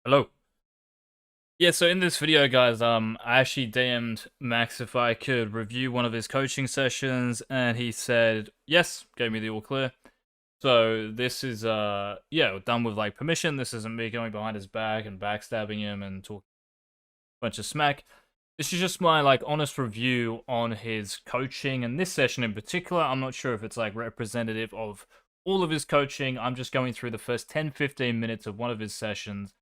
Hello. Yeah, so in this video, guys, I actually DM'd Max if I could review one of his coaching sessions, and he said yes, gave me the all clear. So this is yeah, done with like permission. This isn't me going behind his back and backstabbing him and talking a bunch of smack. This is just my like honest review on his coaching, and this session in particular. I'm not sure if it's like representative of all of his coaching. I'm just going through the first 10-15 minutes of one of his sessions.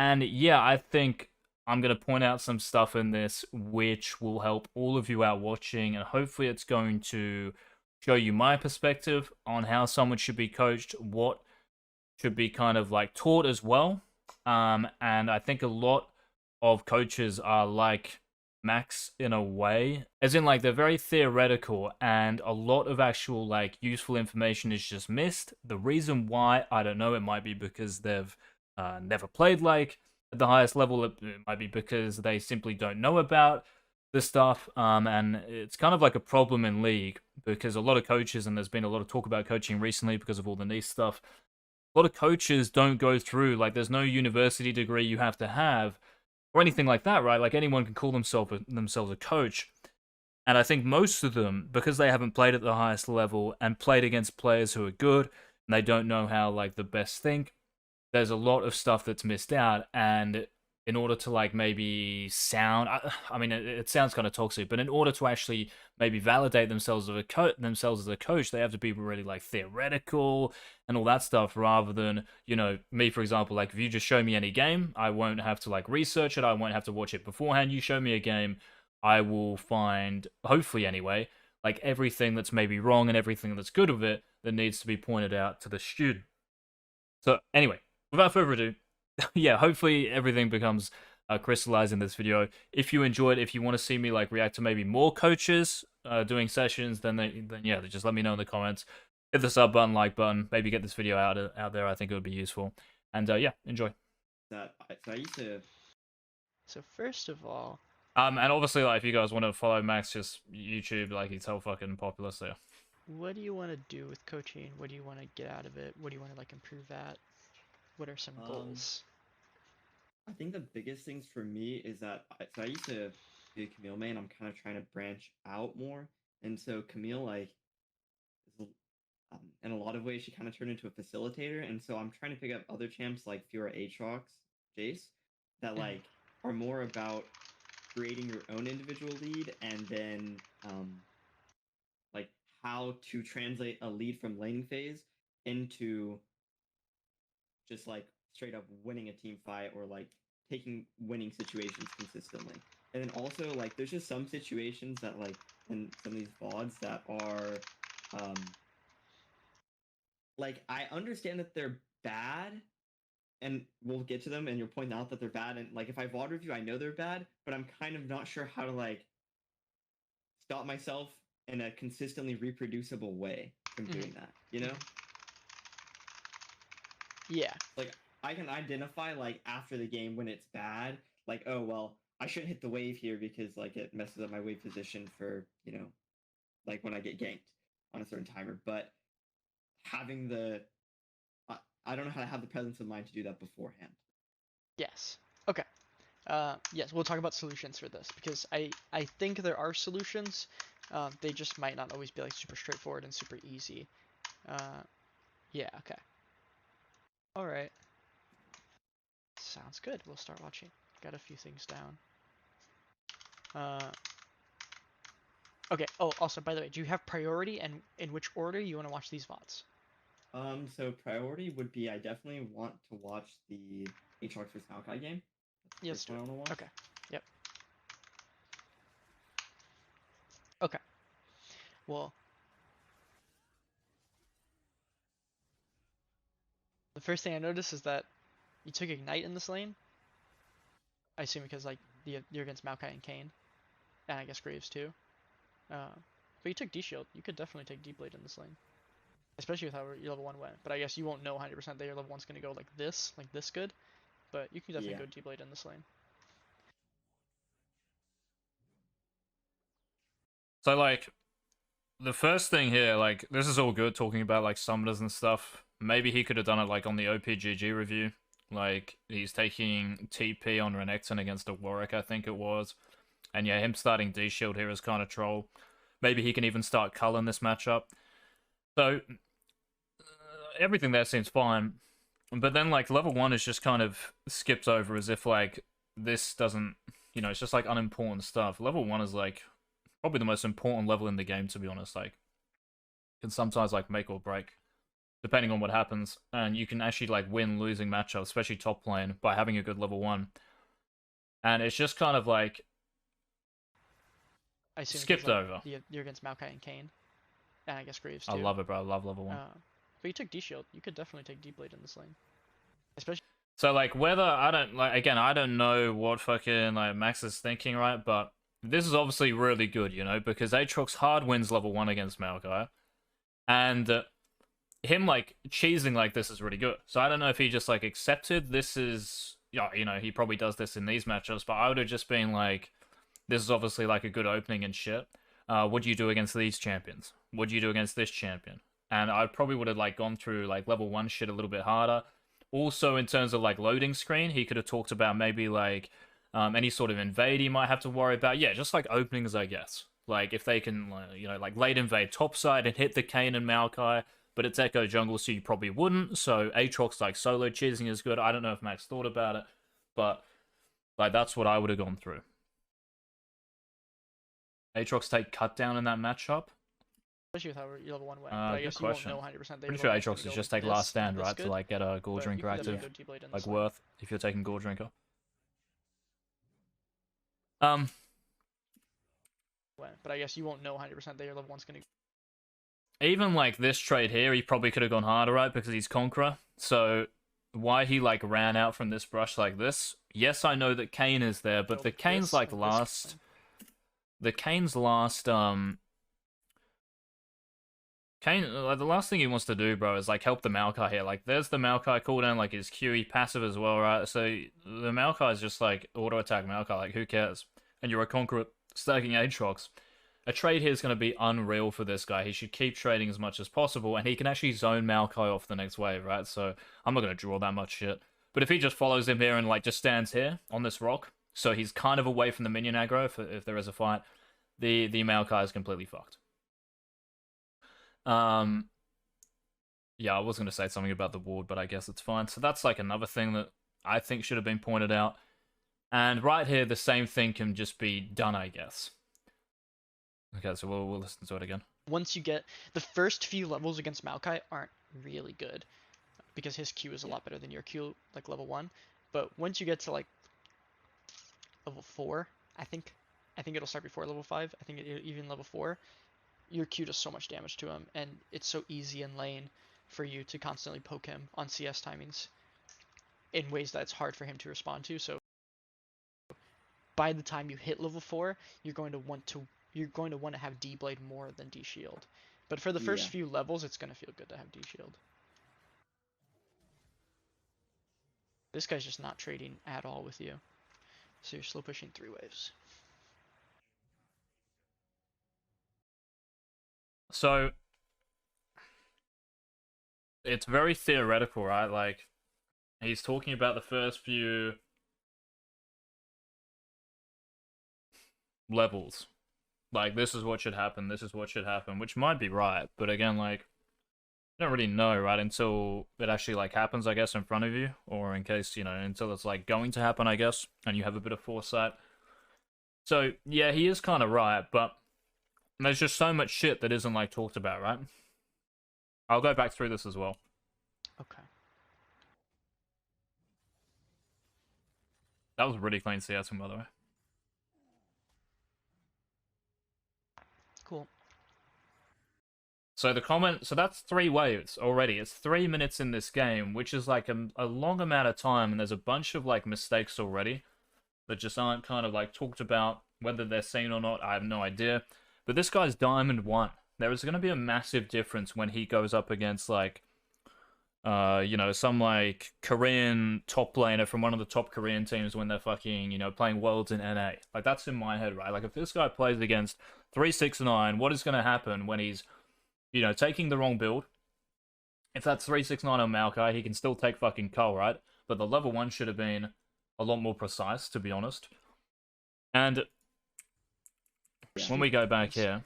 And yeah, I think I'm going to point out some stuff in this which will help all of you out watching, and hopefully it's going to show you my perspective on how someone should be coached, what should be kind of like taught as well. And I think a lot of coaches are like Max in a way, as in like they're very theoretical, and a lot of actual like useful information is just missed. The reason why, I don't know. It might be because they've never played like at the highest level. It might be because they simply don't know about this stuff. And it's kind of like a problem in league because a lot of coaches, and there's been a lot of talk about coaching recently because of all the niche stuff. A lot of coaches don't go through, like, there's no university degree you have to have or anything like that, right? Like anyone can call themselves a coach. And I think most of them, because they haven't played at the highest level and played against players who are good, and they don't know how like the best think, there's a lot of stuff that's missed out. And in order to like maybe sound, I mean, it sounds kind of toxic, but in order to actually maybe validate themselves themselves as a coach, they have to be really like theoretical and all that stuff, rather than, you know, me, for example. Like if you just show me any game, I won't have to like research it, I won't have to watch it beforehand. You show me a game, I will find, hopefully anyway, like everything that's maybe wrong and everything that's good of it that needs to be pointed out to the student. So anyway, without further ado, yeah, hopefully everything becomes crystallized in this video. If you enjoyed, if you want to see me like react to maybe more coaches doing sessions, then yeah, just let me know in the comments. Hit the sub button, like button, maybe get this video out there. I think it would be useful. And yeah, enjoy. So I used to. So first of all, And obviously, like if you guys want to follow Max, just YouTube, like he's so fucking popular. So what do you want to do with coaching? What do you want to get out of it? What do you want to like improve at? What are some Um, goals? I think the biggest things for me is that I used to be a Camille main. I'm kind of trying to branch out more, and so Camille in a lot of ways she kind of turned into a facilitator, and so I'm trying to pick up other champs like Fiora, Aatrox, Jace, that Mhm. like are more about creating your own individual lead, and then like how to translate a lead from laning phase into just like straight up winning a team fight or like taking winning situations consistently. And then also like there's just some situations that like in some of these VODs that are um like I understand that they're bad and we'll get to them and you're pointing out that they're bad, and like if I VOD review I know they're bad, but I'm kind of not sure how to like stop myself in a consistently reproducible way from Mhm. doing that, you know? Mhm. Yeah. Like I can identify like after the game when it's bad, like oh well, I shouldn't hit the wave here because like it messes up my wave position for, like when I get ganked on a certain timer. But having the I don't know how to have the presence of mind to do that beforehand. Yes. Okay. Yes, we'll talk about solutions for this because I think there are solutions. They just might not always be like super straightforward and super easy. Uh, yeah. Okay. All right. Sounds good. We'll start watching. Got a few things down. Uh, okay. Oh, also, by the way, do you have priority and in which order you want to watch these VODs? So priority would be I definitely want to watch the Aatrox vs Maokai game. That's the Yeah, let's first do one it. I want to watch. Okay. Yep. Okay. Well, the first thing I noticed is that you took Ignite in this lane. I assume because like you're against Maokai and Kane, and I guess Graves too. But you took D Shield. You could definitely take D Blade in this lane, especially with how your level one went. But I guess you won't know 100% that your level one's gonna go like this good. But you can definitely Yeah. go D Blade in this lane. so like the first thing here, like this is all good talking about like summoners and stuff. Maybe he could have done it like on the OPGG review. Like, he's taking TP on Renekton against a Warwick, I think it was. And yeah, him starting D-Shield here is kind of troll. Maybe he can even start culling this matchup. So, everything there seems fine. But then, like, level 1 is just kind of skipped over as if, like, this doesn't... You know, it's just, like, unimportant stuff. Level 1 is, like, probably the most important level in the game, to be honest. Like, can sometimes, like, make or break, depending on what happens. And you can actually, like, win losing matchups, especially top lane, by having a good level 1. And it's just kind of, like, I assume skipped like, over. You're against Maokai and Kayn. And I guess Graves too. I love it, bro. I love level 1. But you took D-Shield. You could definitely take D-Blade in this lane. Especially... So, like, whether... I don't... Like, again, I don't know what fucking, like, Max is thinking, right? But this is obviously really good, you know? Because Aatrox hard wins level 1 against Maokai. And him, like, cheesing like this is really good. So I don't know if he just, like, accepted this is... Yeah, you know, he probably does this in these matchups. But I would have just been like... This is obviously, like, a good opening and shit. What do you do against these champions? What do you do against this champion? And I probably would have, like, gone through, like, level 1 shit a little bit harder. Also, in terms of, like, loading screen, he could have talked about maybe, like, any sort of invade he might have to worry about. Yeah, just, like, openings, I guess. Like, if they can, you know, like, late invade topside and hit the Kayn and Maokai, but it's Echo jungle, so you probably wouldn't. So, Aatrox, like, solo cheesing is good. I don't know if Max thought about it, but, like, that's what I would have gone through. Aatrox take cut down in that matchup. Especially with how your level 1 went. But I guess you won't know 100%. Pretty sure Aatrox is just take last stand, right? To, like, get a Gore Drinker active. Like, worth, if you're taking Gore Drinker. But I guess you won't know 100% that your level 1's gonna... Even, like, this trade here, he probably could have gone harder, right? Because he's Conqueror. So, why he, like, ran out from this brush like this? Yes, I know that Kayn is there, but the Kayn's, like, last... The Kayn's last, Kayn, like, the last thing he wants to do, bro, is, like, help the Maokai here. Like, there's the Maokai cooldown, like, his QE passive as well, right? So, the Maokai is just, like, auto-attack Maokai, like, who cares? And you're a Conqueror stacking Aatrox. A trade here is going to be unreal for this guy. He should keep trading as much as possible, and he can actually zone Maokai off the next wave, right? So, I'm not going to draw that much shit. But if he just follows him here and, like, just stands here on this rock, so he's kind of away from the minion aggro if there is a fight, the Maokai is completely fucked. Yeah, I was going to say something about the ward, but I guess it's fine. So that's, like, another thing that I think should have been pointed out. And right here, the same thing can just be done, I guess. Okay, so we'll listen to it again. Once you get... The first few levels against Maokai aren't really good, because his Q is a lot better than your Q, like, level 1. But once you get to, like, level 4, I think it'll start before level 5. I think even level 4, your Q does so much damage to him, and it's so easy in lane for you to constantly poke him on CS timings in ways that it's hard for him to respond to. So by the time you hit level 4, you're going to want to have D-Blade more than D-Shield. But for the first few levels, it's going to feel good to have D-Shield. This guy's just not trading at all with you. So you're slow pushing 3 waves. So, it's very theoretical, right? Like, he's talking about the first few levels. Like, this is what should happen, this is what should happen, which might be right, but again, like, you don't really know, right, until it actually, like, happens, I guess, in front of you, or in case, you know, until it's, like, going to happen, I guess, and you have a bit of foresight. So, yeah, he is kind of right, but there's just so much shit that isn't, like, talked about, right? I'll go back through this as well. Okay. That was really clean CS, by the way. Cool. So the comment, so that's 3 waves already. It's 3 minutes in this game, which is like a long amount of time, and there's a bunch of like mistakes already that just aren't kind of like talked about. Whether they're seen or not, I have no idea. But this guy's Diamond 1. There is going to be a massive difference when he goes up against like, you know, some like Korean top laner from one of the top Korean teams when they're fucking, you know, playing Worlds in NA. Like, that's in my head, right? Like, if this guy plays against 369, what is going to happen when he's, you know, taking the wrong build? If that's 369 on Maokai, he can still take fucking Cull, right? but the level 1 should have been a lot more precise, to be honest. And when we go back here,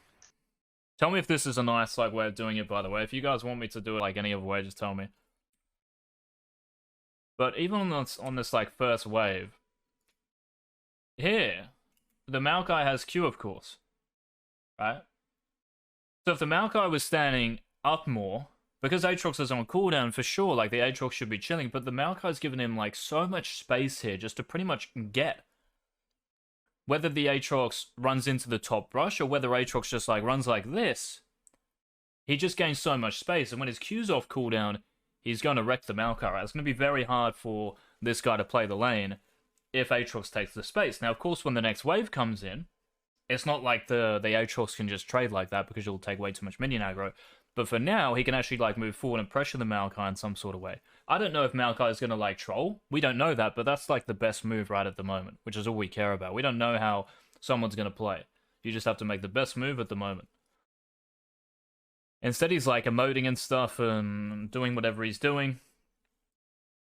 tell me if this is a nice like way of doing it, by the way. If you guys want me to do it like any other way, just tell me. But even on this like first wave, here, the Maokai has Q, of course, right? So if the Maokai was standing up more, because Aatrox is on cooldown, for sure, like the Aatrox should be chilling, but the Maokai's given him like so much space here just to pretty much get. Whether the Aatrox runs into the top brush or whether Aatrox just like runs like this, he just gains so much space, and when his Q's off cooldown, he's going to wreck the Maokai, right? It's going to be very hard for this guy to play the lane if Aatrox takes the space. Now, of course, when the next wave comes in, it's not like the Aatrox can just trade like that because you'll take way too much minion aggro. But for now, he can actually like move forward and pressure the Maokai in some sort of way. I don't know if Maokai is going to like troll. We don't know that, but that's like the best move right at the moment, which is all we care about. We don't know how someone's going to play. You just have to make the best move at the moment. Instead, he's like emoting and stuff and doing whatever he's doing,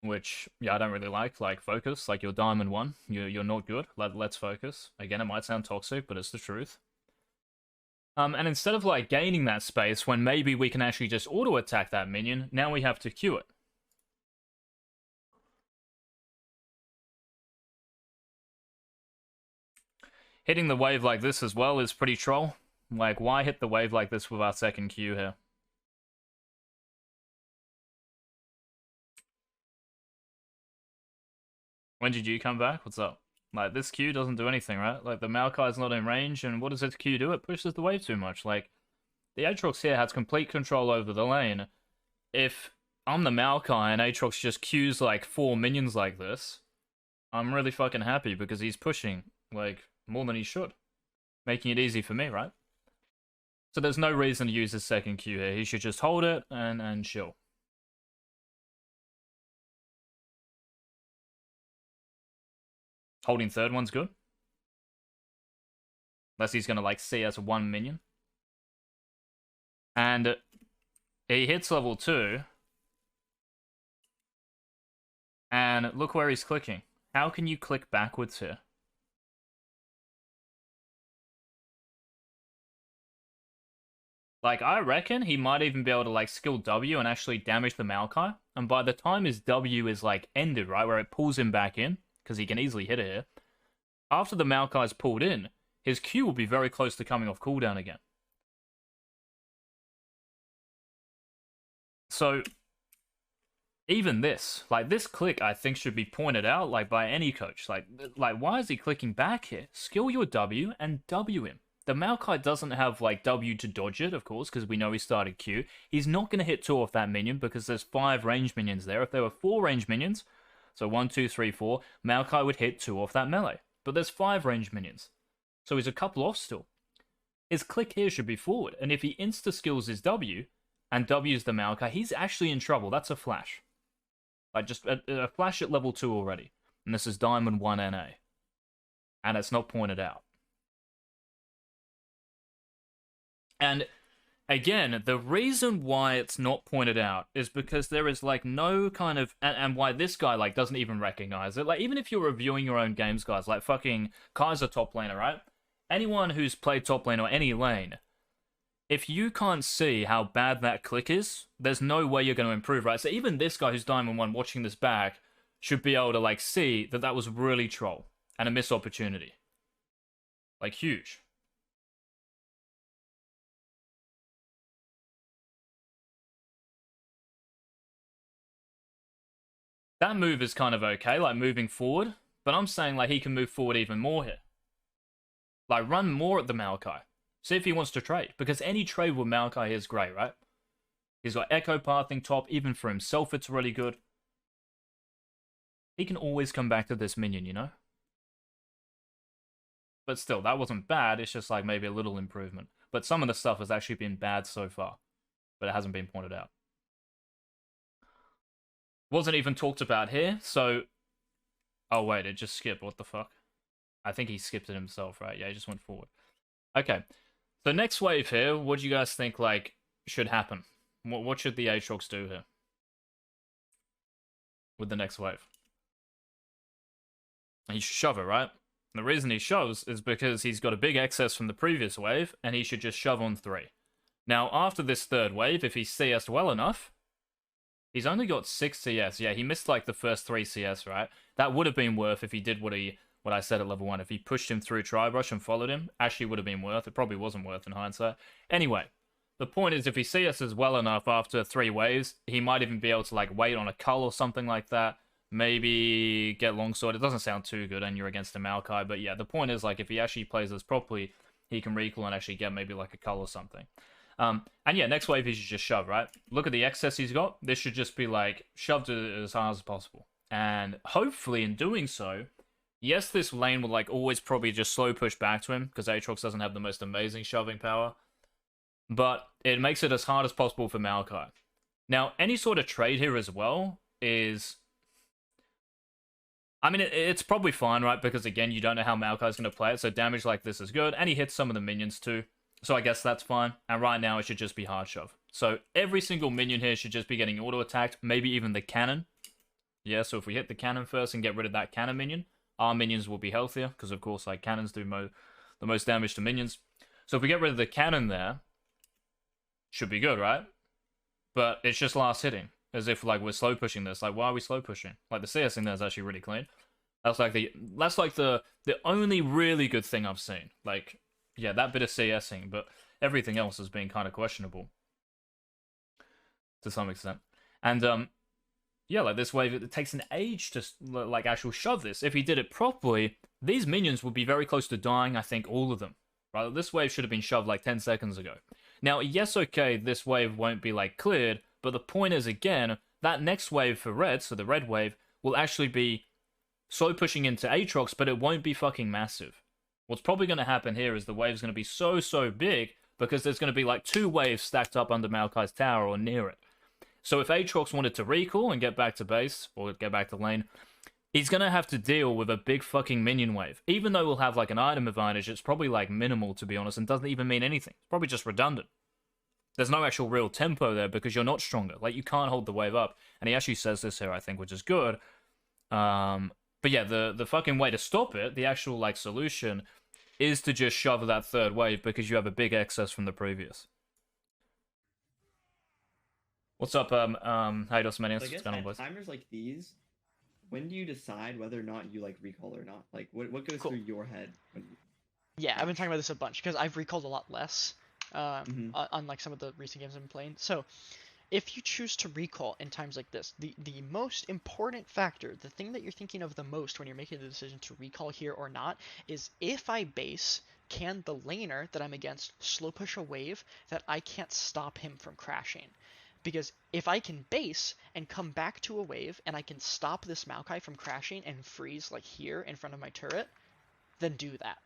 which, yeah, I don't really like. Like, focus. Like, you're Diamond 1. You're not good. Let's focus. Again, it might sound toxic, but it's the truth. And instead of, like, gaining that space when maybe we can actually just auto-attack that minion, now we have to Q it. Hitting the wave like this as well is pretty troll. Like, why hit the wave like this with our second Q here? When did you come back? What's up? Like, this Q doesn't do anything, right? Like, the Maokai's not in range, and what does its Q do? It pushes the wave too much. Like, the Aatrox here has complete control over the lane. If I'm the Maokai and Aatrox just Qs, like, 4 minions like this, I'm really fucking happy because he's pushing, like, more than he should. Making it easy for me, right? So there's no reason to use his second Q here. He should just hold it and chill. Holding third one's good. Unless he's going to, like, see us 1 minion. And he hits level 2. And look where he's clicking. How can you click backwards here? Like, I reckon he might even be able to, like, skill W and actually damage the Maokai. And by the time his W is, like, ended, right, where it pulls him back in, because he can easily hit it here, after the Maokai's pulled in, his Q will be very close to coming off cooldown again. So, even this, like, this click, I think, should be pointed out, like, by any coach. Like, why is he clicking back here? Skill your W and W him. The Maokai doesn't have, like, W to dodge it, of course, because we know he started Q. He's not going to hit 2 off that minion because there's 5 range minions there. If there were 4 range minions, so 1, 2, 3, 4, Maokai would hit 2 off that melee. But there's 5 range minions. So he's a couple off still. His click here should be forward, and if he insta-skills his W, and W's the Maokai, he's actually in trouble. That's a flash. Like, just a flash at level 2 already. And this is Diamond 1 NA. And it's not pointed out. And again, the reason why it's not pointed out is because there is, like, no kind of... And why this guy, like, doesn't even recognize it. Like, even if you're reviewing your own games, guys, like fucking Kaiser top laner, right? Anyone who's played top lane or any lane, if you can't see how bad that click is, there's no way you're going to improve, right? So even this guy who's Diamond 1 watching this back should be able to, like, see that that was really troll and a missed opportunity. Like, huge. That move is kind of okay, like moving forward, but I'm saying like he can move forward even more here. Like run more at the Maokai. See if he wants to trade, because any trade with Maokai is great, right? He's got Echo Pathing top, even for himself it's really good. He can always come back to this minion, you know? But still, that wasn't bad, it's just like maybe a little improvement. But some of the stuff has actually been bad so far, but it hasn't been pointed out. Wasn't even talked about here, so... Oh, wait, it just skipped. What the fuck? I think he skipped it himself, right? Yeah, he just went forward. Okay. So next wave here, what do you guys think, like, should happen? What should the Aatrox do here? With the next wave? He should shove it, right? And the reason he shoves is because he's got a big excess from the previous wave, and he should just shove on 3. Now, after this third wave, if he CS'd well enough, he's only got 6 CS. Yeah, he missed like the first 3 CS, right? That would have been worth if he did what I said at level 1. If he pushed him through Tri-Brush and followed him, actually would have been worth. It probably wasn't worth in hindsight. Anyway, the point is, if he CS's well enough after 3 waves, he might even be able to like wait on a cull or something like that. Maybe get longsword. It doesn't sound too good, and you're against a Maokai. But yeah, the point is, like, if he actually plays this properly, he can recall and actually get maybe like a cull or something. And yeah, next wave he should just shove, right? Look at the excess he's got. This should just be like shoved as hard as possible. And hopefully in doing so, yes, this lane will like always probably just slow push back to him because Aatrox doesn't have the most amazing shoving power. But it makes it as hard as possible for Maokai. Now, any sort of trade here as well is... I mean, it's probably fine, right? Because again, you don't know how Maokai's going to play it, so damage like this is good. And he hits some of the minions too. So I guess that's fine. And right now, it should just be hard shove. So every single minion here should just be getting auto-attacked, maybe even the cannon. Yeah, so if we hit the cannon first and get rid of that cannon minion, our minions will be healthier, because of course, like, cannons do the most damage to minions. So if we get rid of the cannon there, should be good, right? But it's just last hitting, as if, like, we're slow pushing this. Like, why are we slow pushing? Like, the CS in there is actually really clean. That's like the only really good thing I've seen. Like, yeah, that bit of CSing, but everything else has been kind of questionable to some extent. And yeah, like this wave, it takes an age to like actual shove this. If he did it properly, these minions would be very close to dying. I think all of them. Right, this wave should have been shoved like 10 seconds ago. Now, yes, okay, this wave won't be like cleared, but the point is again that next wave for red, so the red wave, will actually be slow pushing into Aatrox, but it won't be fucking massive. What's probably going to happen here is the wave's going to be so big because there's going to be like 2 waves stacked up under Maokai's tower or near it. So if Aatrox wanted to recall and get back to base, or get back to lane, he's going to have to deal with a big fucking minion wave. Even though we'll have like an item advantage, it's probably like minimal to be honest and doesn't even mean anything. It's probably just redundant. There's no actual real tempo there because you're not stronger. Like, you can't hold the wave up. And he actually says this here, I think, which is good. But yeah, the fucking way to stop it, the actual like solution, is to just shove that third wave because you have a big excess from the previous. What's up, Haydos Manius? So I guess What's going on, at boys? timers like these, when do you decide whether or not you like recall or not? Like, what goes Cool. through your head when you... Yeah, I've been talking about this a bunch because I've recalled a lot less Mhm. on like some of the recent games I've been playing. So if you choose to recall in times like this, the most important factor, the thing that you're thinking of the most when you're making the decision to recall here or not, is if I base, can the laner that I'm against slow push a wave that I can't stop him from crashing? Because if I can base and come back to a wave and I can stop this Maokai from crashing and freeze like here in front of my turret, then do that.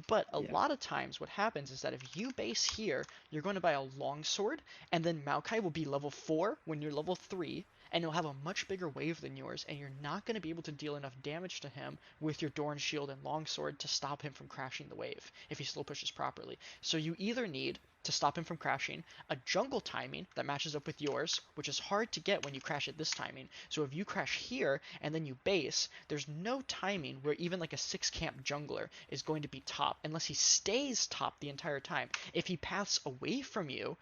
But a lot of times what happens is that if you base here, you're going to buy a longsword, and then Maokai will be level 4 when you're level 3, and he'll have a much bigger wave than yours, and you're not going to be able to deal enough damage to him with your Dorn Shield and longsword to stop him from crashing the wave, if he slow pushes properly. So you either need, to stop him from crashing, a jungle timing that matches up with yours, which is hard to get when you crash at this timing. So if you crash here and then you base, there's no timing where even like a 6 camp jungler is going to be top unless he stays top the entire time. If he paths away from you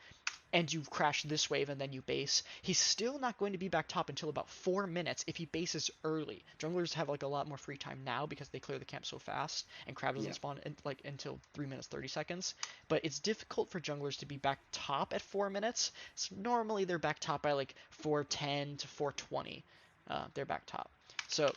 and you crash this wave and then you base, he's still not going to be back top until about 4 minutes if he bases early. Junglers have like a lot more free time now because they clear the camp so fast, and Crab doesn't spawn in, like until 3 minutes 30 seconds. But it's difficult for junglers to be back top at 4 minutes. So normally they're back top by like 4:10 to 4:20. They're back top. So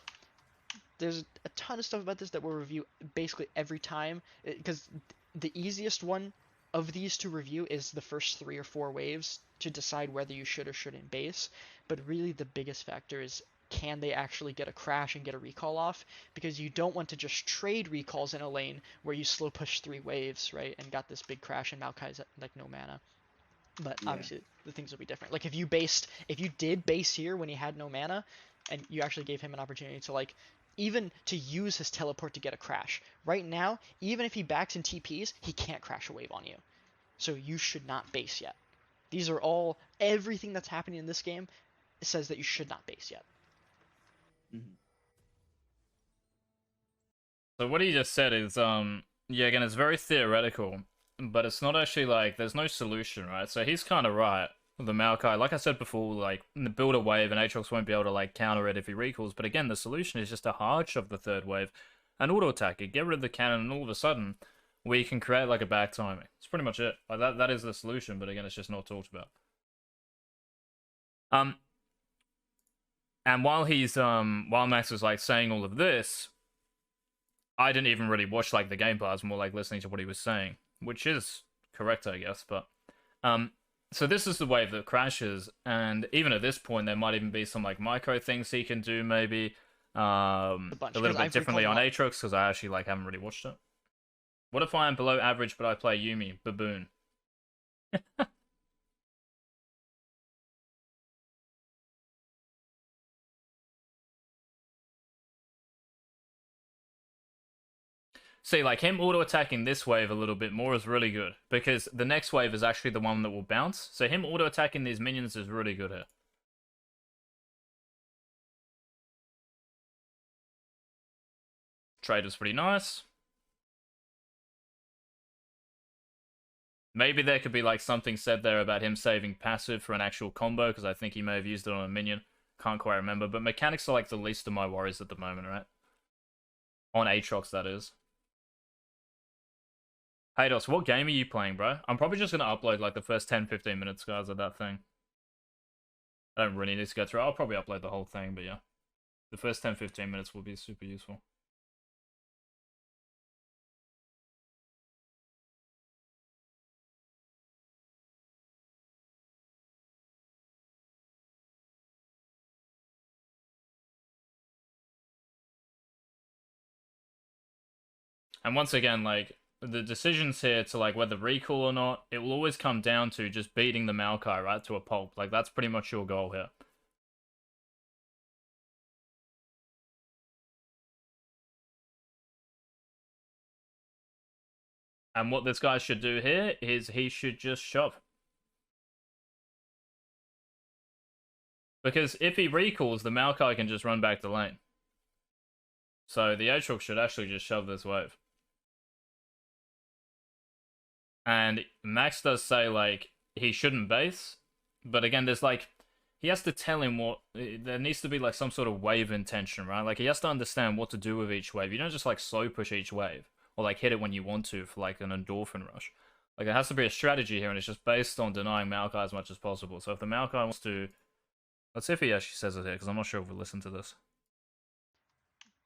there's a ton of stuff about this that we'll review basically every time, because the easiest one of these to review is the first 3 or 4 waves to decide whether you should or shouldn't base. But really the biggest factor is, can they actually get a crash and get a recall off? Because you don't want to just trade recalls in a lane where you slow push 3 waves, right, and got this big crash and Maokai's at like no mana. But obviously the things will be different. Like if you did base here when he had no mana, and you actually gave him an opportunity to like even to use his teleport to get a crash. Right now, even if he backs and TPs, he can't crash a wave on you. So you should not base yet. These are all, everything that's happening in this game says that you should not base yet. Mhm. So what he just said is, yeah, again, it's very theoretical, but it's not actually like there's no solution, right? So he's kind of right. The Maokai, like I said before, like build a wave and Aatrox won't be able to like counter it if he recalls. But again, the solution is just to hard shove the third wave and auto attack it, get rid of the cannon, and all of a sudden we can create like a back timing. It's pretty much it. Like that is the solution, but again, it's just not talked about. And while Max was like saying all of this, I didn't even really watch like the gameplay. I was more like listening to what he was saying, which is correct, I guess. But so this is the wave that crashes, and even at this point, there might even be some like micro things he can do, maybe a little bit differently on Aatrox, because I actually like haven't really watched it. What if I am below average but I play Yuumi? Baboon. See, like him auto-attacking this wave a little bit more is really good, because the next wave is actually the one that will bounce, so him auto-attacking these minions is really good here. Trade was pretty nice. Maybe there could be like something said there about him saving passive for an actual combo, because I think he may have used it on a minion. Can't quite remember, but mechanics are like the least of my worries at the moment, right? On Aatrox, that is. Hey Dos, what game are you playing, bro? I'm probably just gonna upload like the first 10-15 minutes, guys, of that thing. I don't really need to go through. I'll probably upload the whole thing, but yeah. The first 10-15 minutes will be super useful. And once again, like, the decisions here to, like, whether recall or not, it will always come down to just beating the Maokai, right, to a pulp. Like, that's pretty much your goal here. And what this guy should do here is he should just shove. Because if he recalls, the Maokai can just run back the lane. So the Aatrox should actually just shove this wave. And Max does say, like, he shouldn't base. But again, there's, like, he has to tell him what... There needs to be, like, some sort of wave intention, right? Like, he has to understand what to do with each wave. You don't just, like, slow push each wave. Or, like, hit it when you want to for, like, an endorphin rush. Like, there has to be a strategy here, and it's just based on denying Maokai as much as possible. So if the Maokai wants to... Let's see if he actually says it here, because I'm not sure if we'll listen to this.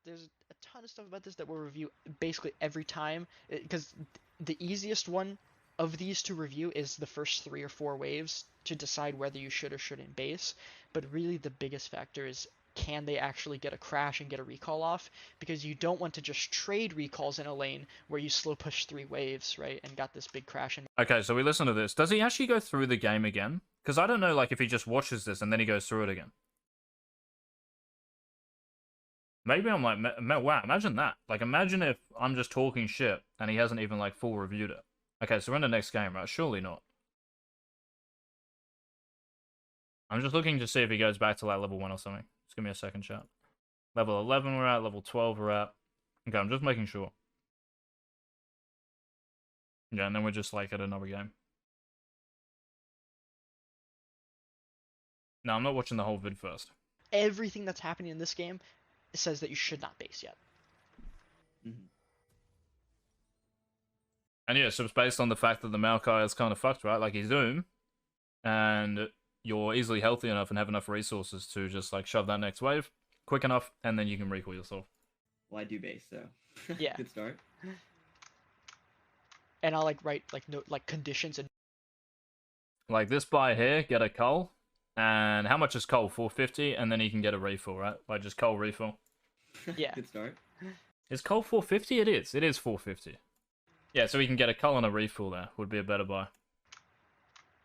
There's a ton of stuff about this that we'll review basically every time, because the easiest one of these to review is the first 3 or 4 waves to decide whether you should or shouldn't base. But really the biggest factor is, can they actually get a crash and get a recall off? Because you don't want to just trade recalls in a lane where you slow push 3 waves, right, and got this big crash. Okay, so we listen to this. Does he actually go through the game again? Because I don't know, like, if he just watches this and then he goes through it again. Maybe I'm like, wow, imagine that. Like, imagine if I'm just talking shit and he hasn't even, like, full reviewed it. Okay, so we're in the next game, right? Surely not. I'm just looking to see if he goes back to, like, level 1 or something. Just give me a second, chat. Level 11 we're at, level 12 we're at. Okay, I'm just making sure. Yeah, and then we're just, like, at another game. No, I'm not watching the whole vid first. Everything that's happening in this game says that you should not base yet. Mm-hmm. And yeah, so it's based on the fact that the Maokai is kind of fucked, right? Like, he's Doom, and you're easily healthy enough and have enough resources to just, like, shove that next wave quick enough, and then you can recall yourself. Well, I do base, so Yeah. good start. And I'll, like, write, like, note, like, conditions and... Like, this buy here, get a cull. And how much is coal? 450, and then he can get a refill, right? Like, just coal refill. Yeah. Good start. Is coal 450? It is. It is 450. Yeah, so we can get a cull and a refill there. Would be a better buy.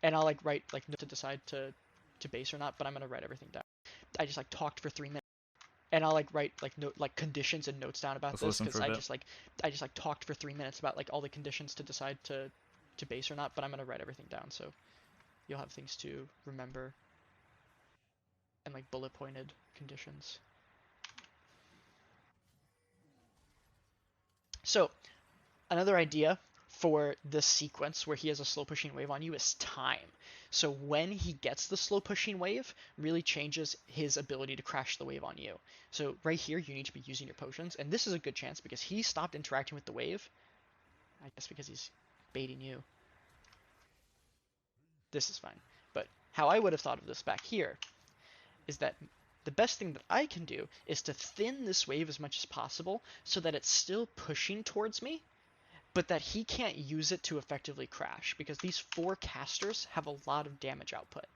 And I'll, like, write, like, to decide to base or not, but I'm gonna write everything down. I just, like, talked for 3 minutes. And I'll, like, write, like, note, like, conditions and notes down about this, because I just, like, talked for 3 minutes about, like, all the conditions to decide to base or not, but I'm gonna write everything down, so you'll have things to remember. And, like, bullet pointed conditions. So another idea for this sequence where he has a slow pushing wave on you is time. So when he gets the slow pushing wave, really changes his ability to crash the wave on you. So right here, you need to be using your potions, and this is a good chance because he stopped interacting with the wave. I guess because he's baiting you. This is fine. But how I would have thought of this back here is that the best thing that I can do is to thin this wave as much as possible so that it's still pushing towards me, but that he can't use it to effectively crash, because these 4 casters have a lot of damage output.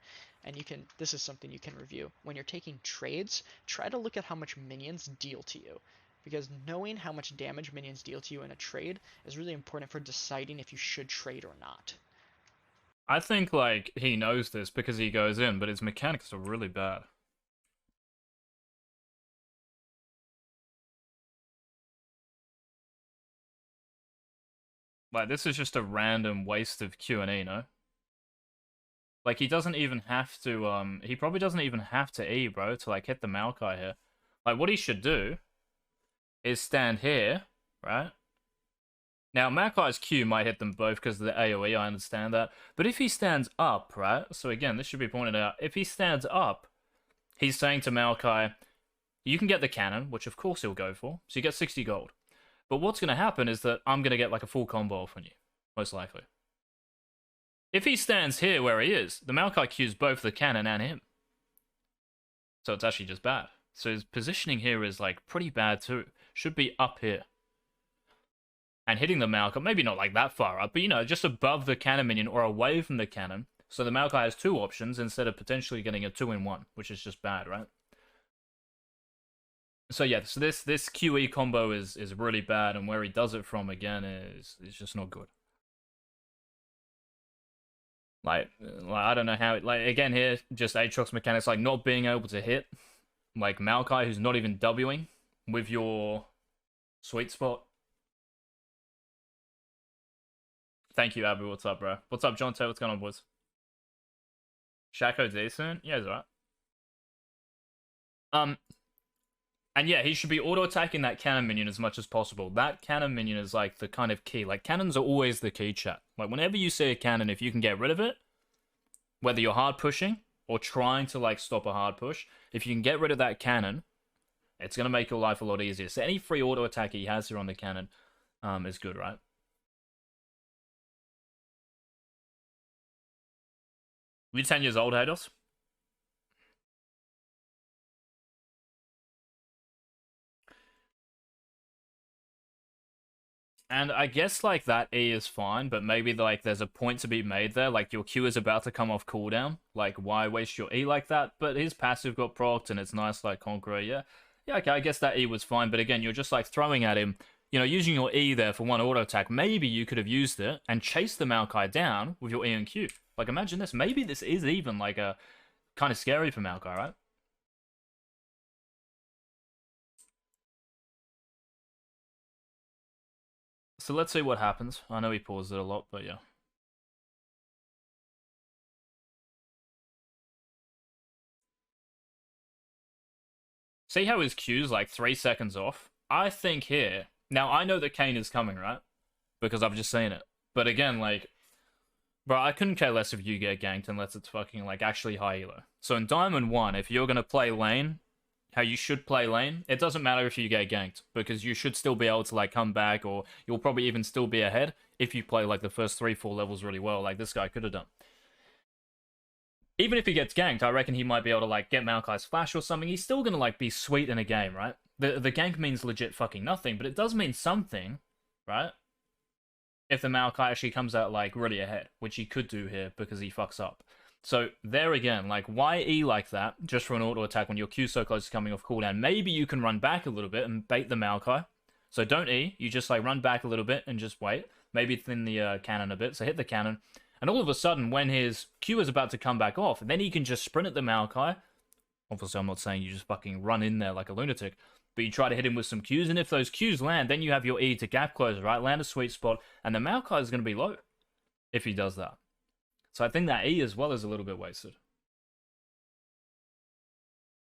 And this is something you can review. When you're taking trades, try to look at how much minions deal to you, because knowing how much damage minions deal to you in a trade is really important for deciding if you should trade or not. I think, like, he knows this because he goes in, but his mechanics are really bad. Like, this is just a random waste of Q&E, no? Like, he doesn't even have to, he probably doesn't even have to E, bro, to, like, hit the Maokai here. Like, what he should do is stand here, right? Now, Maokai's Q might hit them both because of the AoE, I understand that. But if he stands up, right? So again, this should be pointed out. If he stands up, he's saying to Maokai, you can get the cannon, which of course he'll go for. So you get 60 gold. But what's going to happen is that I'm going to get like a full combo off on you, most likely. If he stands here where he is, the Maokai Qs both the cannon and him. So it's actually just bad. So his positioning here is like pretty bad too. Should be up here. And hitting the Maokai, maybe not like that far up, but you know, just above the cannon minion or away from the cannon. So the Maokai has 2 options instead of potentially getting a 2-in-1, which is just bad, right? So yeah, so this QE combo is really bad, and where he does it from again is just not good. Like I don't know how. Like again here, just Aatrox mechanics, like not being able to hit, like Maokai who's not even Wing with your sweet spot. Thank you, Abu. What's up, bro? What's up, John Tay? What's going on, boys? Shaco decent? Yeah, he's alright. And yeah, he should be auto-attacking that cannon minion as much as possible. That cannon minion is like the kind of key. Like, cannons are always the key, chat. Like, whenever you see a cannon, if you can get rid of it, whether you're hard pushing or trying to, like, stop a hard push, if you can get rid of that cannon, it's going to make your life a lot easier. So any free auto-attack he has here on the cannon is good, right? You 10 years old, Hados? And I guess, like, that E is fine, but maybe, like, there's a point to be made there. Like, your Q is about to come off cooldown. Like, why waste your E like that? But his passive got procced, and it's nice, like, Conqueror, yeah. Yeah, okay, I guess that E was fine, but again, you're just, like, throwing at him, you know, using your E there for one auto attack. Maybe you could have used it and chased the Maokai down with your E and Q. Like, imagine this. Maybe this is even, like, a kind of scary for Maokai, right? So let's see what happens. I know he paused it a lot, but yeah. See how his Q's like 3 seconds off? I think here... Now, I know that Kane is coming, right? Because I've just seen it. But again, like... Bro, I couldn't care less if you get ganked unless it's fucking, like, actually high elo. So in Diamond 1, if you're gonna play lane, how you should play lane, it doesn't matter if you get ganked, because you should still be able to, like, come back, or you'll probably even still be ahead if you play, like, the first 3-4 levels really well, like this guy could have done. Even if he gets ganked, I reckon he might be able to, like, get Maokai's flash or something. He's still gonna, like, be sweet in a game, right? The gank means legit fucking nothing, but it does mean something, right? If the Maokai actually comes out, like, really ahead, which he could do here because he fucks up. So, there again, like, why E like that, just for an auto attack when your Q's so close to coming off cooldown? Maybe you can run back a little bit and bait the Maokai. So don't E, you just, like, run back a little bit and just wait. Maybe thin the cannon a bit, so hit the cannon. And all of a sudden, when his Q is about to come back off, then he can just sprint at the Maokai. Obviously, I'm not saying you just fucking run in there like a lunatic, but you try to hit him with some Qs, and if those Qs land, then you have your E to gap closer, right? Land a sweet spot, and the Maokai is going to be low if he does that. So I think that E as well is a little bit wasted.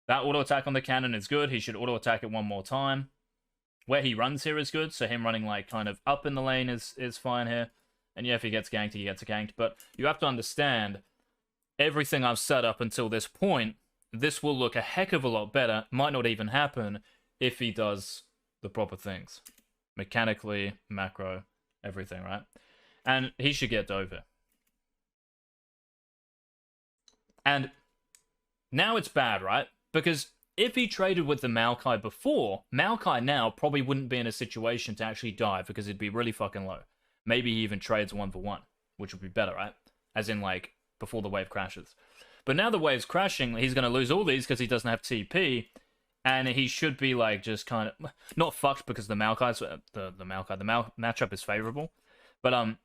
That auto attack on the cannon is good. He should auto attack it one more time. where he runs here is good, so him running like kind of up in the lane is fine here. And yeah, if he gets ganked, he gets ganked. But you have to understand, everything I've set up until this point, this will look a heck of a lot better. Might not even happen if he does the proper things. Mechanically, macro, everything, right? And he should get Dove. And now it's bad, right? Because if he traded with the Maokai before, Maokai now probably wouldn't be in a situation to actually dive because it'd be really fucking low. Maybe he even trades 1-for-1, which would be better, right? As in, like, before the wave crashes. But now the wave's crashing, he's going to lose all these because he doesn't have TP, and he should be, like, just kind of... Not fucked because the Maokai's... The matchup is favorable. But,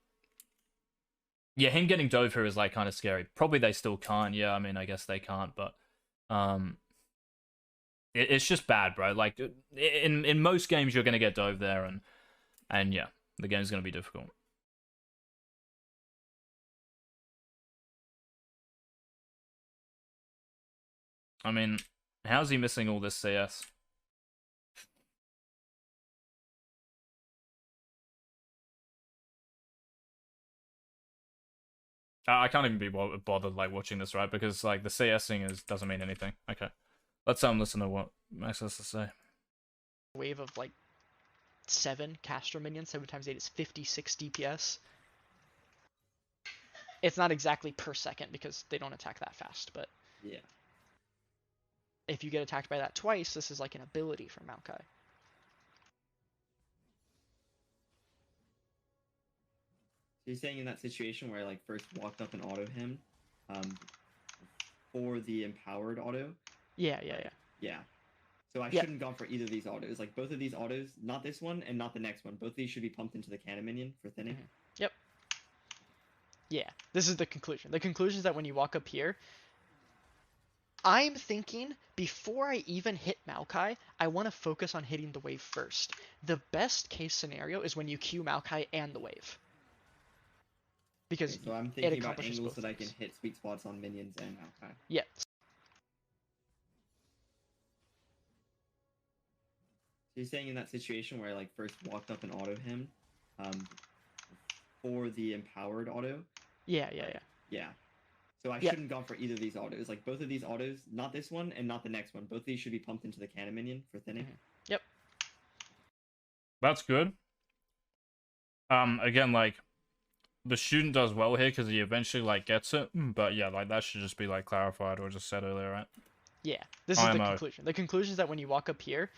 yeah, him getting Dove here is, like, kind of scary. Probably they still can't. Yeah, I mean, I guess they can't, but... It's just bad, bro. Like, in most games, you're going to get Dove there, and yeah, the game's going to be difficult. I mean, how's he missing all this CS? I can't even be bothered, like, watching this, right? Because, like, the CSing doesn't mean anything. Okay. Let's listen to what Max has to say. Wave of, like, 7 caster minions, 7 times 8 is 56 DPS. It's not exactly per second because they don't attack that fast, but... Yeah. If you get attacked by that twice, this is like an ability for Maokai. So you're saying in that situation where I like first walked up and auto him, for the empowered auto? Yeah. Yeah. So I shouldn't have gone for either of these autos. Like both of these autos, not this one and not the next one. Both of these should be pumped into the cannon minion for thinning. Yep. Yeah, this is the conclusion. The conclusion is that when you walk up here, I'm thinking before I even hit Maokai, I want to focus on hitting the wave first. The best case scenario is when you Q Maokai and the wave. Because okay, so I'm thinking about accomplishes angles both that I things. can hit sweet spots on minions and Maokai. Yeah. So you're saying in that situation where I like first walked up and auto him, for the empowered auto? Yeah. Yeah. So I shouldn't have gone for either of these autos. Like both of these autos, not this one and not the next one. Both of these should be pumped into the cannon minion for thinning. Yep. That's good. Again, like, the student does well here because he eventually, like, gets it. But yeah, like, that should just be, like, clarified or just said earlier, right? Yeah, this is the conclusion. The conclusion is that when you walk up here,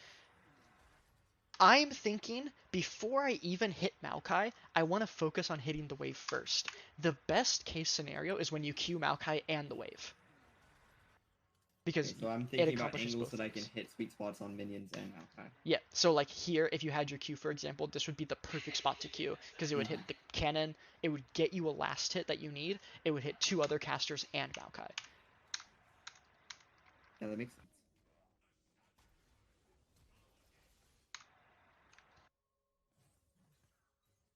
I'm thinking before I even hit Maokai, I want to focus on hitting the wave first. The best case scenario is when you Q Maokai and the wave. Because okay, so I'm thinking about angles that I can hit sweet spots on minions and Maokai. Yeah, so like here, if you had your Q, for example, this would be the perfect spot to Q, because it would hit the cannon, it would get you a last hit that you need, it would hit 2 other casters and Maokai. Yeah, that makes sense.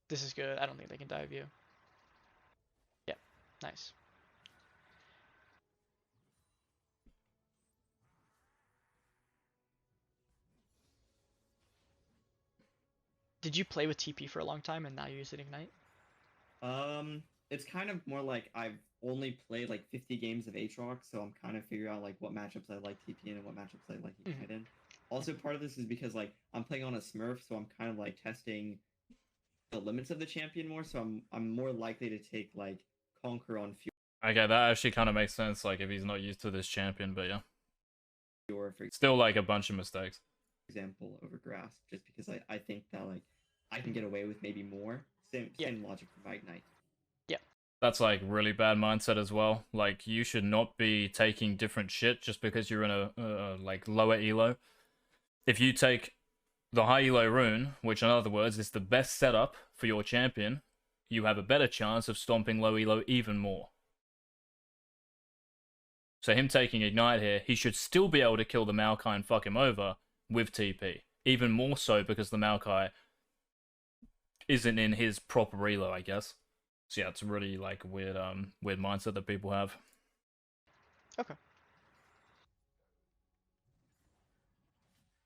This is good. I don't think they can dive you. Yep, nice. Did you play with TP for a long time and now you use it Ignite? It's kind of more like I've only played like 50 games of Aatrox, so I'm kind of figuring out like what matchups I like TP in and what matchups I like Ignite in. Also, part of this is because like I'm playing on a Smurf, so I'm kind of like testing the limits of the champion more. So I'm more likely to take like Conquer on Fury. Okay, that actually kind of makes sense. Like if he's not used to this champion, but yeah, For still like a bunch of mistakes. example, over Grasp, just because I think that like I can get away with maybe more. Same logic for my Ignite. That's like really bad mindset as well. Like you should not be taking different shit just because you're in a like lower elo. If you take the high elo rune, which in other words is the best setup for your champion, you have a better chance of stomping low elo even more. So him taking Ignite here, he should still be able to kill the Maokai and fuck him over with TP. Even more so because the Maokai isn't in his proper elo, I guess. So yeah, it's really like weird mindset that people have. Okay.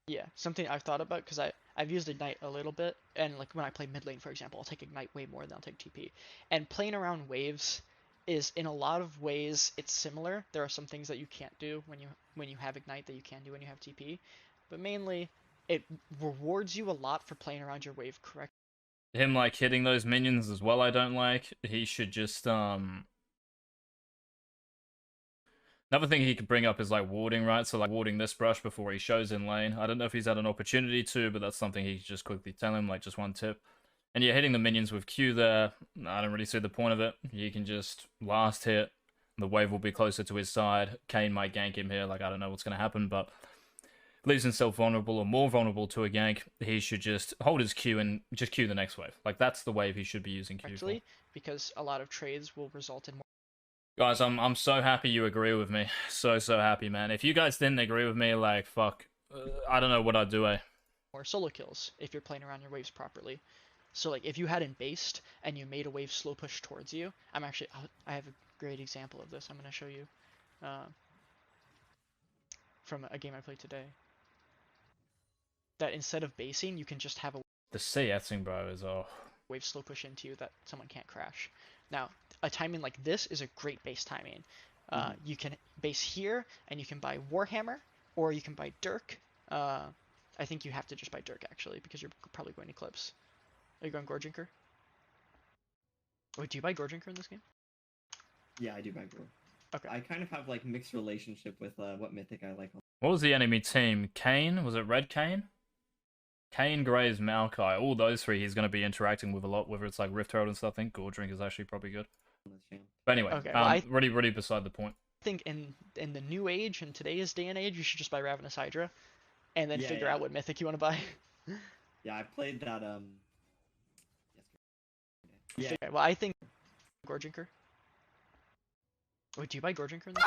Yeah, something I've thought about because I've used Ignite a little bit, and like when I play mid lane, for example, I'll take Ignite way more than I'll take TP. And playing around waves is in a lot of ways it's similar. There are some things that you can't do when you have Ignite that you can do when you have TP, but mainly it rewards you a lot for playing around your wave correctly. Him like hitting those minions as well, I don't like. He should just Another thing he could bring up is like warding, right? So like warding this brush before he shows in lane. I don't know if he's had an opportunity to, but that's something he could just quickly tell him, like just one tip. And yeah, hitting the minions with Q there, I don't really see the point of it. He can just last hit, the wave will be closer to his side. Kane might gank him here, like I don't know what's going to happen, but leaves himself vulnerable or more vulnerable to a gank. He should just hold his Q and just Q the next wave. Like that's the wave he should be using Q for. Because a lot of trades will result in more. Guys, I'm so happy you agree with me. So happy, man. If you guys didn't agree with me, like fuck, I don't know what I'd do. More solo kills if you're playing around your waves properly. So like if you hadn't based and you made a wave slow push towards you, I have a great example of this. I'm gonna show you from a game I played today. That instead of basing, you can just have a the CSing, bro, is wave slow push into you that someone can't crash. Now, a timing like this is a great base timing. You can base here, and you can buy Warhammer, or you can buy Dirk. I think you have to just buy Dirk, actually, because you're probably going Eclipse. Are you going Gorginker? Wait, do you buy Gorginker in this game? Yeah, I do buy Gore. Okay. I kind of have like mixed relationship with what mythic I like. What was the enemy team? Kane? Was it Red Kane? Kane, Graves, Maokai. All those three he's going to be interacting with a lot, whether it's like Rift Herald and stuff. I think Gordrink is actually probably good. But anyway, okay, well, really beside the point. I think in the new age, in today's day and age, you should just buy Ravenous Hydra, and then figure out what mythic you want to buy. Yeah, I played that Yeah. Okay, well, I think Gorginker. Wait, do you buy Gorginker in this?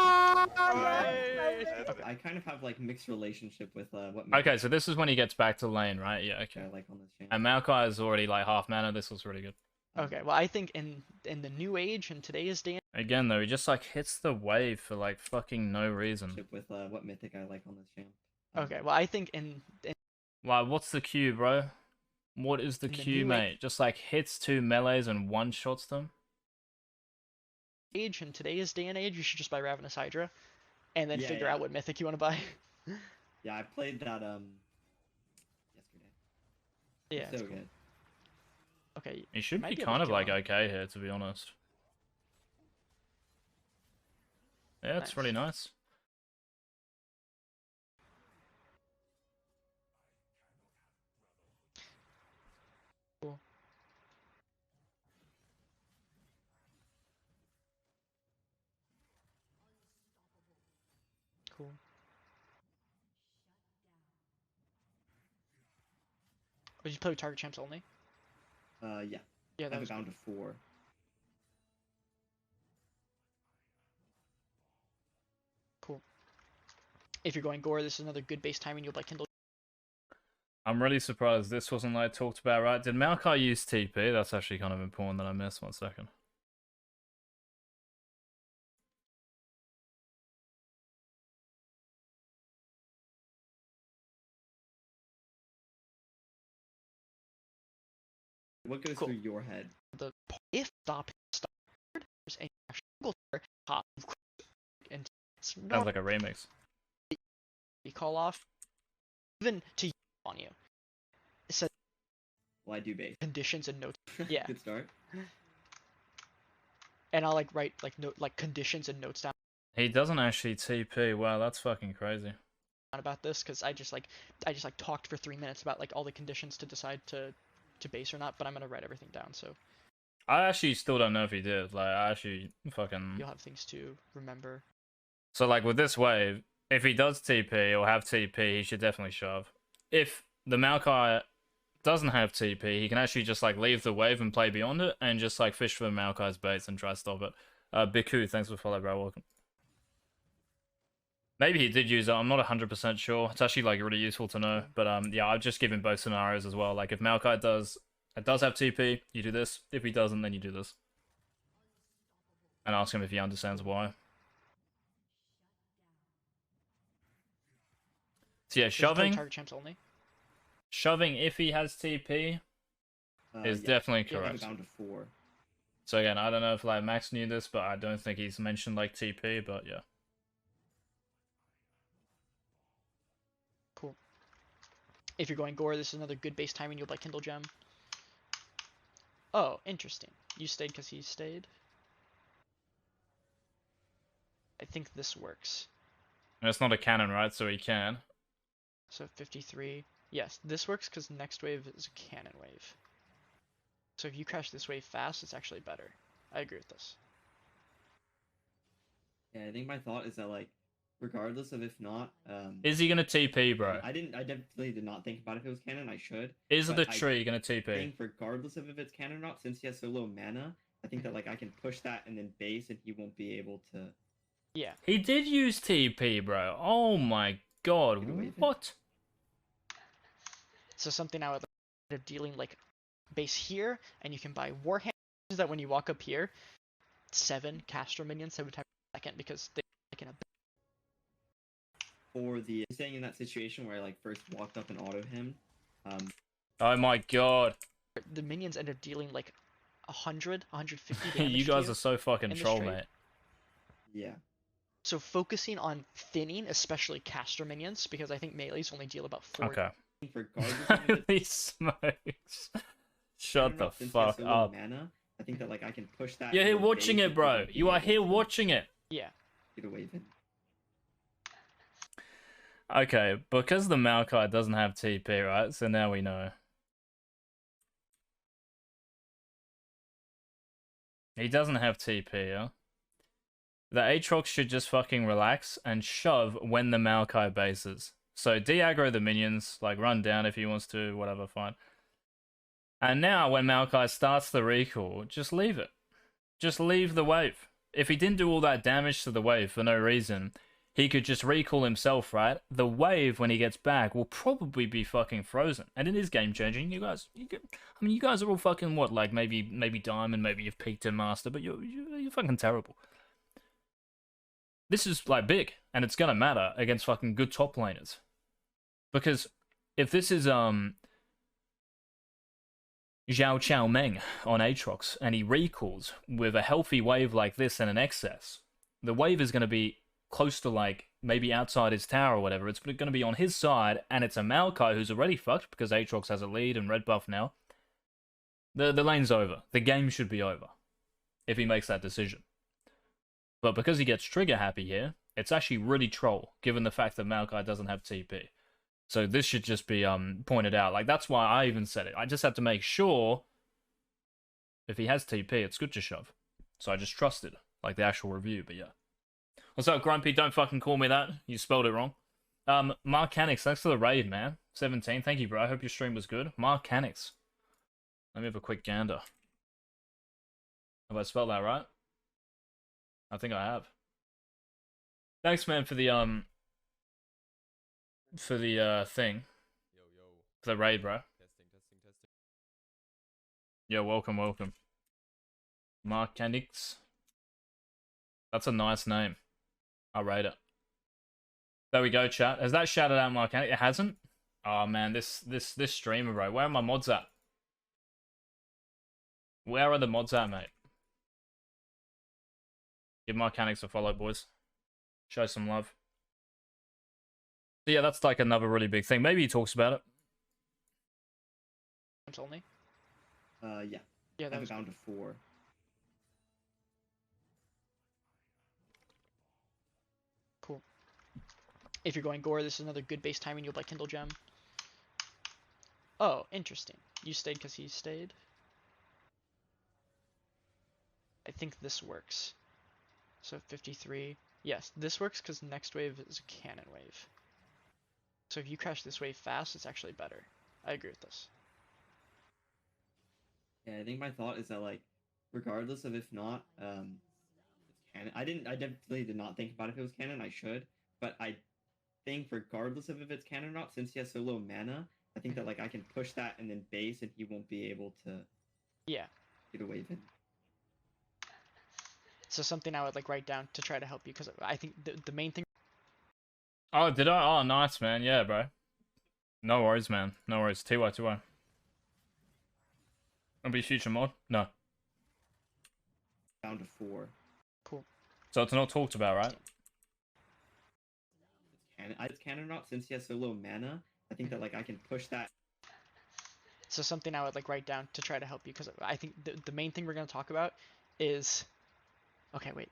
Okay. I kind of have like mixed relationship with what. Okay, so this is when he gets back to lane, right? Yeah, okay. I like on this channel. And Maokai is already like half mana. This was really good. Okay, well, I think in the new age, in today's day. Again, though, he just like hits the wave for like fucking no reason. With what mythic I like on this channel. Okay, well, I think in like, what's the Q, bro? What is the Q, mate? Just like hits two melees and one shots them. Age in today's day and age, you should just buy Ravenous Hydra, and then figure out what mythic you want to buy. Yeah, I played that yesterday. Yeah, so cool. Good. Okay. He should be kind of like okay here, to be honest. Yeah, it's really nice. Cool. Cool. Did you play with target champs only? Yeah. Yeah, that I have was a bound of 4. Cool. If you're going Gore, this is another good base timing. You'll like Kindle. I'm really surprised this wasn't like talked about, right? Did Maokai use TP? That's actually kind of important that I missed. 1 second. What goes through your head? The if stop there's a single top and Sounds like a remix. You call off even to you on you. It says Well, I do base. Conditions and notes. Yeah. Good start. And I'll like write like conditions and notes down. He doesn't actually TP. Wow, that's fucking crazy. About this because I just talked for 3 minutes about like all the conditions to decide to base or not, but I'm gonna write everything down so I actually still don't know if he did. Like, I actually fucking. You'll have things to remember. So like with this wave, if he does TP or have TP, he should definitely shove. If the Maokai doesn't have TP, he can actually just like leave the wave and play beyond it and just like fish for the Maokai's base and try to stop it. Biku, thanks for follow, bro. Welcome. Maybe he did use it. I'm not 100% sure. It's actually like really useful to know. But yeah, I've just given both scenarios as well. Like if Maokai does have TP, you do this. If he doesn't, then you do this. And ask him if he understands why. So yeah, This is probably shoving. target champs only. Shoving if he has TP is definitely Yeah, correct. down to 4. So again, I don't know if like Max knew this, but I don't think he's mentioned like TP, but yeah. Cool. If you're going gore, this is another good base timing. You'll buy Kindle Gem. Oh, interesting. You stayed because he stayed. I think this works. And it's not a cannon, right? So he can. So 53. Yes, this works because next wave is a cannon wave. So if you crash this wave fast, it's actually better. I agree with this. Yeah, I think my thought is that like, regardless of if not, Is he gonna TP, bro? I definitely did not think about if it was canon. I should. Is but the I tree gonna TP? think regardless of if it's canon or not, since he has so low mana, I think that like I can push that and then base, and he won't be able to. Yeah. He did use TP, bro. Oh my god, what? So something I would like of dealing like base here, and you can buy Warhammer that when you walk up here, 7 Castro minions 7 times per second because they can Or the saying in that situation where I like first walked up and auto him. Oh my god. the minions end up dealing like 100, 150 damage. You guys are so fucking in this troll, trade. mate. Yeah. So focusing on thinning, especially caster minions, because I think melees only deal about 4. Okay. Regardless of if it's These smokes. Shut the canon or not, since he has fuck so low up. mana, I think that like I can push that. You're and here then watching base, it, and he bro. won't be You are able here to watching it. Yeah. Get a wave in. Okay, because the Maokai doesn't have TP, right? So now we know. He doesn't have TP, yeah? The Aatrox should just fucking relax and shove when the Maokai bases. So de-aggro the minions, like run down if he wants to, whatever, fine. And now when Maokai starts the recall, just leave it. Just leave the wave. If he didn't do all that damage to the wave for no reason, he could just recall himself, right? The wave, when he gets back, will probably be fucking frozen. And it is game-changing. You guys, you guys are all fucking, what, like, maybe Diamond, maybe you've peaked in Master, but you're fucking terrible. This is, like, big, and it's gonna matter against fucking good top laners. Because if this is, Zhao Chao Meng on Aatrox, and he recalls with a healthy wave like this and an excess, the wave is going to be close to, like, maybe outside his tower or whatever. It's going to be on his side, and it's a Maokai who's already fucked because Aatrox has a lead and red buff now. The lane's over. The game should be over if he makes that decision. But because he gets trigger happy here, it's actually really troll, given the fact that Maokai doesn't have TP. So this should just be pointed out. Like, that's why I even said it. I just had to make sure if he has TP, it's good to shove. So I just trusted, like, the actual review, but yeah. What's up, Grumpy? Don't fucking call me that. You spelled it wrong. Marcanics, thanks for the raid, man. 17, thank you, bro. I hope your stream was good. Marcanics. Let me have a quick gander. Have I spelled that right? I think I have. Thanks, man, for the thing. For the raid, bro. Testing. Yeah, welcome. Marcanics. That's a nice name. I'll rate it. There we go, chat. Has that shouted out Marcanic? It hasn't? Oh man, this streamer, bro. Where are my mods at? Where are the mods at, mate? Give Marcanics a follow, boys. Show some love. So yeah, that's like another really big thing. Maybe he talks about it. Only. Yeah. Yeah, that was down to 4. cool. If you're going gore, this is another good base timing. You'll buy Kindle Gem. Oh, interesting. You stayed because he stayed. I think this works. So 53. Yes, this works because next wave is a cannon wave. So if you crash this wave fast, it's actually better. I agree with this. Yeah, I think my thought is that like, regardless of if not, it's canon. I definitely did not think about if it was canon. I should, but I think regardless of if it's canon or not, since he has so low mana, I think that like I can push that and then base, and he won't be able to. Yeah. Get a wave in. So something I would like write down to try to help you, because I think the main thing Oh, did I? Oh, nice, man. Yeah, bro. No worries, man. No worries. TY, TY. It'll be future mod? No. Down to 4. Cool. So it's not talked about, right? It's canon or not, since he has so low mana. I think that like I can push that. So something I would like write down to try to help you, because I think the main thing we're going to talk about is, okay, wait.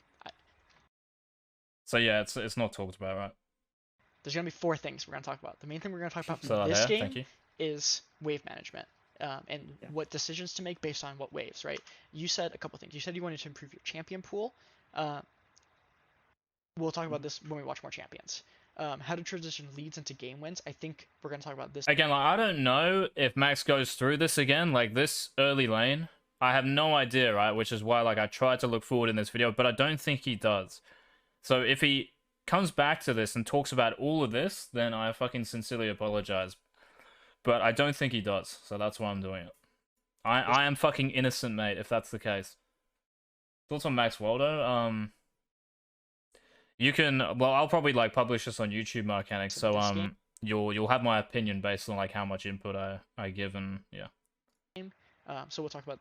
So yeah, it's not talked about, right? There's going to be 4 things we're going to talk about. The main thing we're going to talk about So in this here, game thank you. is wave management, and Yeah. what decisions to make based on what waves, right? You said a couple things. You said you wanted to improve your champion pool. We'll talk about this when we watch more champions. How to transition leads into game wins. I think we're going to talk about this. Again, like, I don't know if Max goes through this again, like this early lane. I have no idea, right? Which is why, like, I tried to look forward in this video, but I don't think he does. So if he comes back to this and talks about all of this, then I fucking sincerely apologize. But I don't think he does, so that's why I'm doing it. I am fucking innocent, mate, if that's the case. Thoughts on Max Waldo? You can, well, I'll probably like publish this on YouTube mechanics, so you'll have my opinion based on like how much input I give, and yeah. So we'll talk about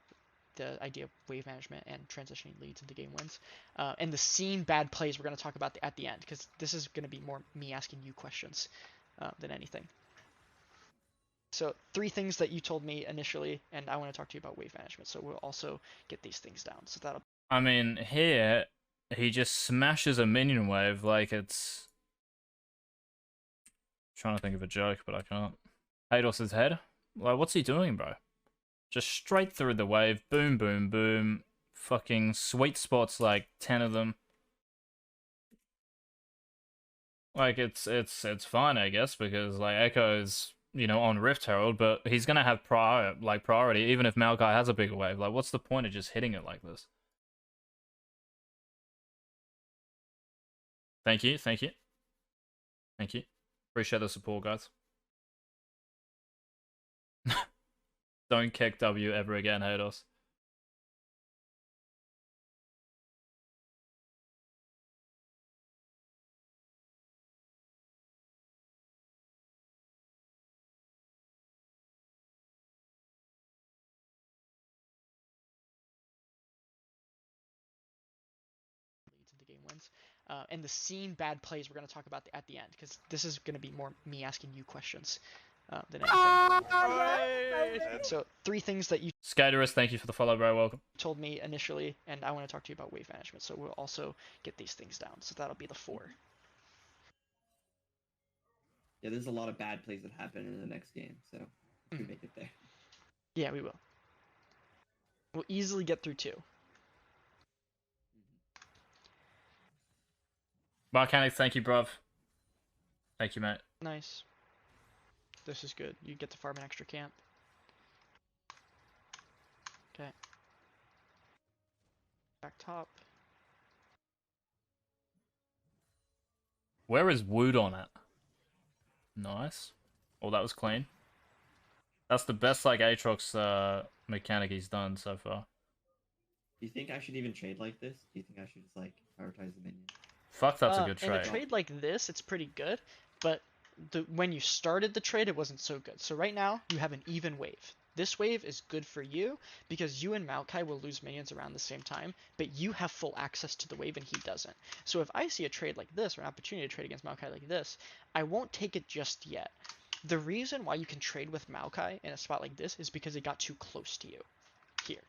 the idea of wave management and transitioning leads into game wins, and the scene bad plays we're going to talk about at the end, because this is going to be more me asking you questions than anything. So 3 things that you told me initially, and I want to talk to you about wave management. So we'll also get these things down. So that'll. I mean, here he just smashes a minion wave like it's. Trying to think of a joke, but I can't. Ados's head? Like, what's he doing, bro? Just straight through the wave. Boom, boom, boom. Fucking sweet spots, like 10 of them. Like, it's fine, I guess, because, like, Echo's, you know, on Rift Herald, but he's gonna have priority, even if Maokai has a bigger wave. Like, what's the point of just hitting it like this? Thank you, thank you. Thank you. Appreciate the support, guys. Don't kick W ever again, Hados. Leads into game wins, and the scene bad plays we're going to talk about at the end, because this is going to be more me asking you questions than anything. So 3 things that you Skaterus, thank you for the follow, bro. Welcome. told me initially, and I want to talk to you about wave management. So we'll also get these things down. So that'll be the 4. Yeah, there's a lot of bad plays that happen in the next game, so we make it there. Yeah, we will. We'll easily get through 2. Marcanic, thank you, bruv. Thank you, mate. Nice. This is good. You get to farm an extra camp. Okay. Back top. Where is Wood on it? Nice. Oh, that was clean. That's the best, like, Aatrox mechanic he's done so far. Do you think I should even trade like this? Do you think I should just like prioritize the minion? Fuck, that's a good In trade. a trade like this, it's pretty good, but when you started the trade, it wasn't so good. So right now, you have an even wave. This wave is good for you because you and Maokai will lose minions around the same time, but you have full access to the wave and he doesn't. So if I see a trade like this, or an opportunity to trade against Maokai like this, I won't take it just yet. The reason why you can trade with Maokai in a spot like this is because it got too close to you. Here.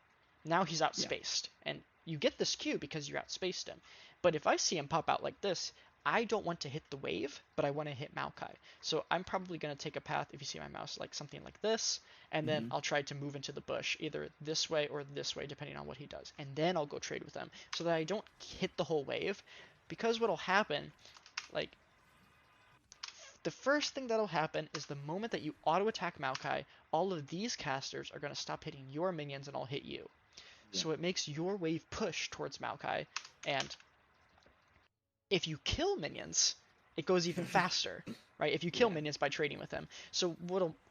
Now he's outspaced, and you get this Q because you outspaced him. But if I see him pop out like this, I don't want to hit the wave, but I want to hit Maokai. So I'm probably going to take a path, if you see my mouse, like something like this, and then I'll try to move into the bush, either this way or this way, depending on what he does. And then I'll go trade with him, so that I don't hit the whole wave. Because what'll happen, like, the first thing that'll happen is the moment that you auto-attack Maokai, all of these casters are going to stop hitting your minions and I'll hit you. Yeah. So it makes your wave push towards Maokai, and if you kill minions, it goes even faster, right? If you kill minions by trading with them. So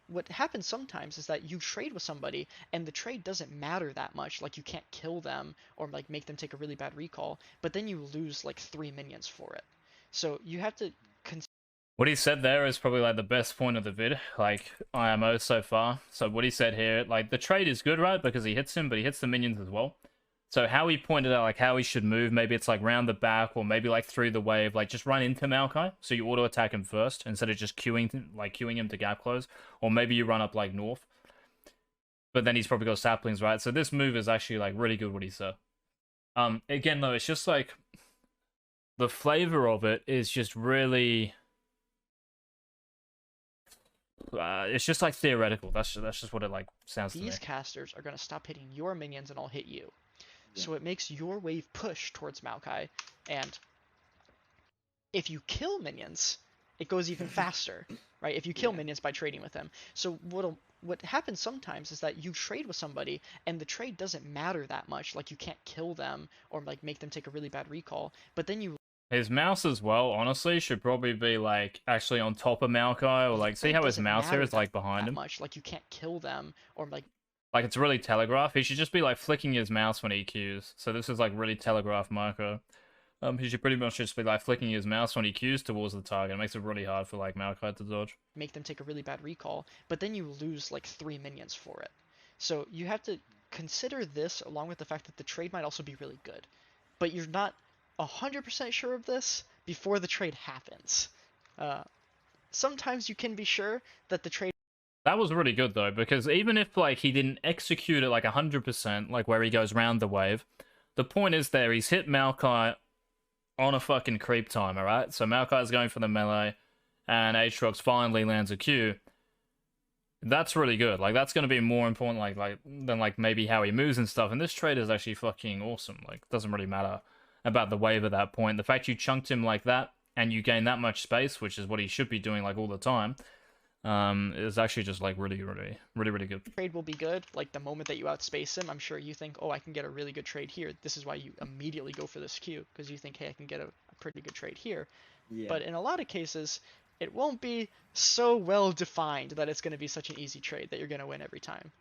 what happens sometimes is that you trade with somebody and the trade doesn't matter that much, like you can't kill them or like make them take a really bad recall, but then you lose like 3 minions for it. So you have to What he said there is probably like the best point of the vid, like IMO so far. So what he said here, like the trade is good, right? Because he hits him, but he hits the minions as well. So how he pointed out like how he should move, maybe it's like round the back or maybe like through the wave, like just run into Maokai. So you auto attack him first instead of just queuing him to gap close. Or maybe you run up like north. But then he's probably got saplings, right? So this move is actually like really good what he said. Again though, it's just like the flavor of it is just really it's just like theoretical. That's just what it like sounds to me. These casters are gonna stop hitting your minions and I'll hit you. Yeah. So it makes your wave push towards Maokai, and if you kill minions, it goes even faster, right? If you kill Yeah. minions by trading with them. So what happens sometimes is that you trade with somebody and the trade doesn't matter that much, like you can't kill them or like make them take a really bad recall, but then you His mouse as well, honestly, should probably be like actually on top of Maokai, or like see how his doesn't mouse here matter is like behind that him. much, like you can't kill them or like Like it's really telegraph. He should just be like flicking his mouse when he queues. So this is like really telegraph Marco. He should pretty much just be like flicking his mouse when he queues towards the target. It makes it really hard for like Maokai to dodge. make them take a really bad recall, but then you lose like 3 minions for it. So you have to consider this along with the fact that the trade might also be really good. But you're not 100% sure of this before the trade happens. Sometimes you can be sure that the trade. That was really good though, because even if like he didn't execute it like 100%, like where he goes round the wave, the point is there he's hit Maokai on a fucking creep timer, right? So Maokai's going for the melee, and Aatrox finally lands a Q. That's really good. Like that's gonna be more important, than like maybe how he moves and stuff. And this trade is actually fucking awesome. Like doesn't really matter about the wave at that point. The fact you chunked him like that and you gain that much space, which is what he should be doing like all the time, is actually just like really good. Trade will be good. Like the moment that you outspace him, I'm sure you think, oh, I can get a really good trade here. This is why you immediately go for this Q, because you think, hey, I can get a pretty good trade here. Yeah. But in a lot of cases, it won't be so well defined that it's going to be such an easy trade that you're going to win every time.